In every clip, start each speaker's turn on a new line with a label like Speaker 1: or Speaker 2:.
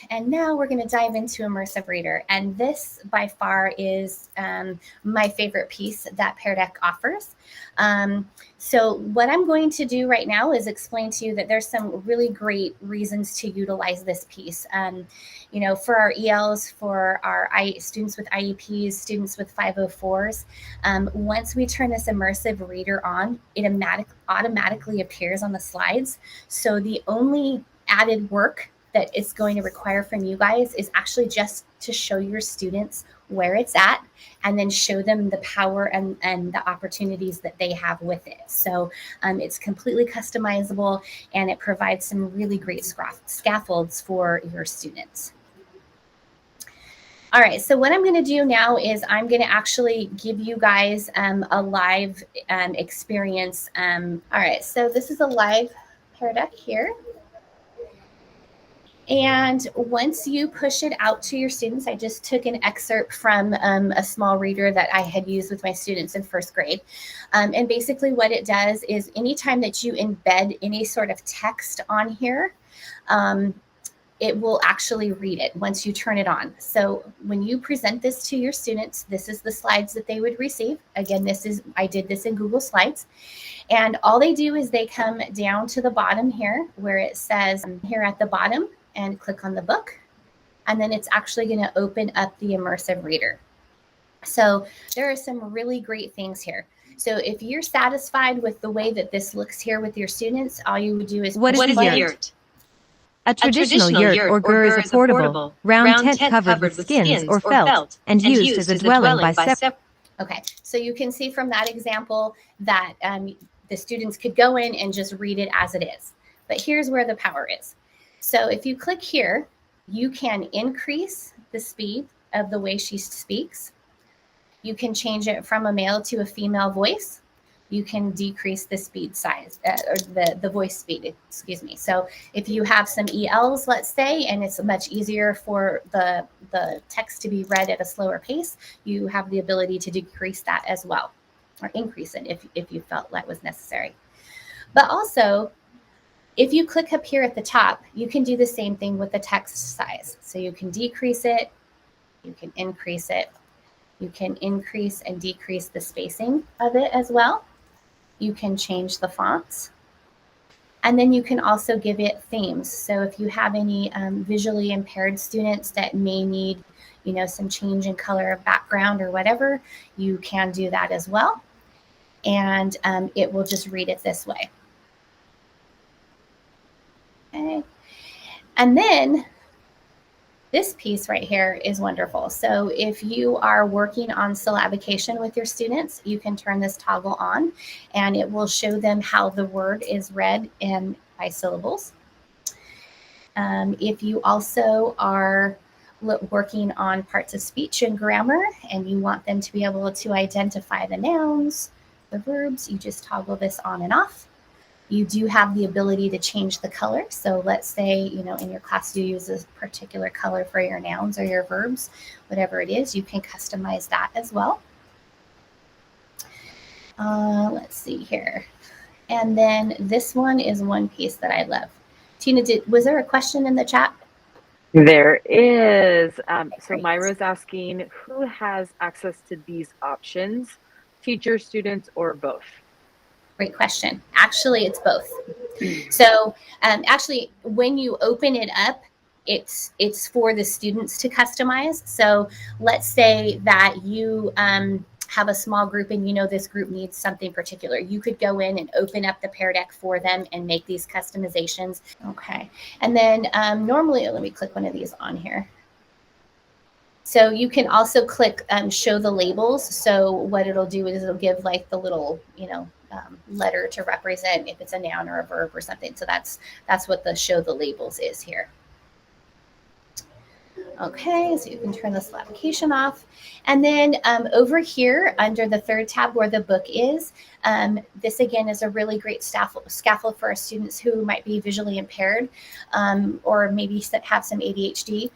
Speaker 1: And now we're going to dive into Immersive Reader. And this by far is my favorite piece that Pear Deck offers. So what I'm going to do right now is explain to you that there's some really great reasons to utilize this piece. For our ELs, for our students with IEPs, students with 504s, once we turn this Immersive Reader on, it automatically appears on the slides. So the only added work that it's going to require from you guys is actually just to show your students where it's at and then show them the power and the opportunities that they have with it. So it's completely customizable and it provides some really great scaffolds for your students. All right, so what I'm going to do now is I'm going to actually give you guys a live experience. All right, so this is a live Pear Deck here. And once you push it out to your students, I just took an excerpt from a small reader that I had used with my students in first grade. And basically what it does is anytime that you embed any sort of text on here, it will actually read it once you turn it on. So when you present this to your students, this is the slides that they would receive. Again, I did this in Google Slides. And all they do is they come down to the bottom here where it says here at the bottom, and click on the book, and then it's actually going to open up the Immersive Reader. So there are some really great things here. So if you're satisfied with the way that this looks here with your students, all you would do is
Speaker 2: what is a yurt? A traditional yurt or gur is a portable, round tent covered with skins or felt and used as a dwelling by separate.
Speaker 1: Okay, so you can see from that example that the students could go in and just read it as it is. But here's where the power is. So if you click here, you can increase the speed of the way she speaks. You can change it from a male to a female voice. You can decrease the speed size, or the voice speed, excuse me. So if you have some ELs, let's say, and it's much easier for the text to be read at a slower pace, you have the ability to decrease that as well, or increase it if you felt that was necessary. But also, if you click up here at the top, you can do the same thing with the text size. So you can decrease it, you can increase it, you can increase and decrease the spacing of it as well. You can change the fonts. And then you can also give it themes. So if you have any visually impaired students that may need, some change in color of background or whatever, you can do that as well. And it will just read it this way. Okay. And then this piece right here is wonderful. So if you are working on syllabication with your students, you can turn this toggle on and it will show them how the word is read in by syllables. If you also are working on parts of speech and grammar and you want them to be able to identify the nouns, the verbs, you just toggle this on and off. You do have the ability to change the color. So let's say, in your class you use a particular color for your nouns or your verbs, whatever it is, you can customize that as well. Let's see here. And then this one is one piece that I love. Tina, was there a question in the chat?
Speaker 3: There is. So Myra's asking, who has access to these options, teachers, students, or both?
Speaker 1: Great question. Actually, it's both. So actually, when you open it up, it's for the students to customize. So let's say that you have a small group and this group needs something particular. You could go in and open up the Pear Deck for them and make these customizations. Okay. And then normally, let me click one of these on here. So you can also click show the labels. So what it'll do is it'll give like the little, letter to represent if it's a noun or a verb or something. So that's what the show the labels is here. Okay, so you can turn this application off. And then over here under the third tab where the book is, this again is a really great scaffold for our students who might be visually impaired or maybe have some ADHD.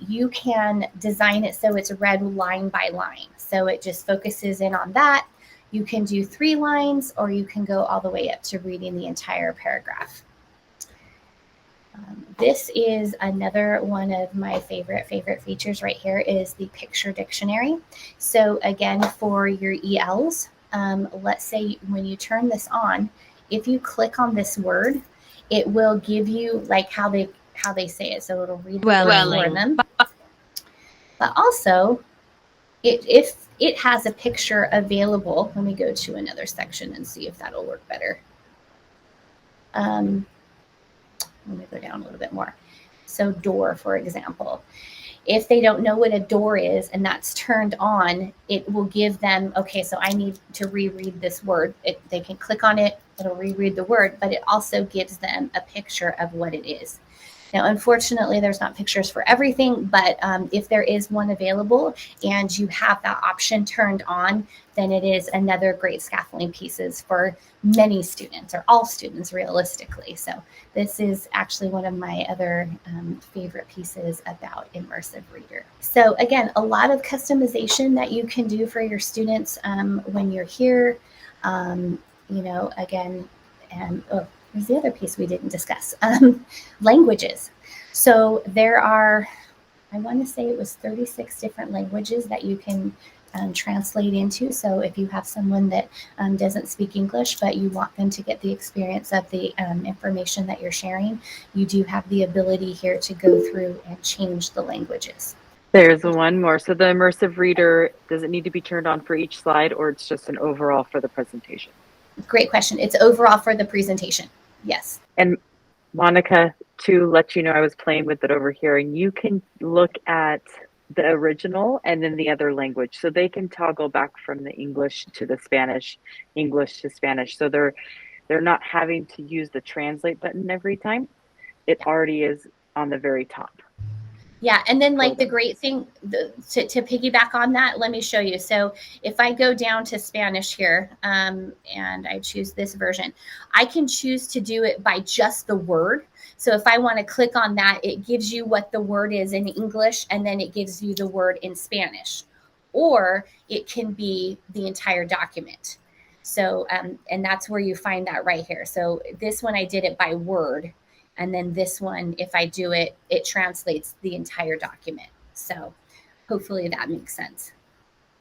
Speaker 1: You can design it so it's read line by line. So it just focuses in on that. You can do 3 lines or you can go all the way up to reading the entire paragraph. This is another one of my favorite features right here is the picture dictionary. So again, for your ELs, let's say when you turn this on, if you click on this word, it will give you like how they say it. So it'll read the word for them. But also, if it has a picture available, let me go to another section and see if that'll work better. Let me go down a little bit more. So door, for example. If they don't know what a door is and that's turned on, it will give them, okay, so I need to reread this word. They can click on it, it'll reread the word, but it also gives them a picture of what it is. Now, unfortunately, there's not pictures for everything, but if there is one available and you have that option turned on, then it is another great scaffolding pieces for many students or all students realistically. So this is actually one of my other favorite pieces about Immersive Reader. So again, a lot of customization that you can do for your students when you're here. You know, again, and here's the other piece we didn't discuss, languages. So there are, I want to say it was 36 different languages that you can translate into. So if you have someone that doesn't speak English, but you want them to get the experience of the information that you're sharing, you do have the ability here to go through and change the languages.
Speaker 3: There's one more. So the Immersive Reader, does it need to be turned on for each slide, or it's just an overall for the presentation?
Speaker 1: Great question. It's overall for the presentation. Yes.
Speaker 3: And Monica, to let you know, I was playing with it over here, and you can look at the original and then the other language. So they can toggle back from the English to the Spanish, English to Spanish. So they're not having to use the translate button every time. It already is on the very top.
Speaker 1: Yeah, and then like the great thing to piggyback on that, let me show you. So if I go down to Spanish here and I choose this version, I can choose to do it by just the word. So if I want to click on that, it gives you what the word is in English, and then it gives you the word in Spanish. Or it can be the entire document. So, and that's where you find that right here. So this one, I did it by word. And then this one, if I do it, it translates the entire document. So hopefully that makes sense.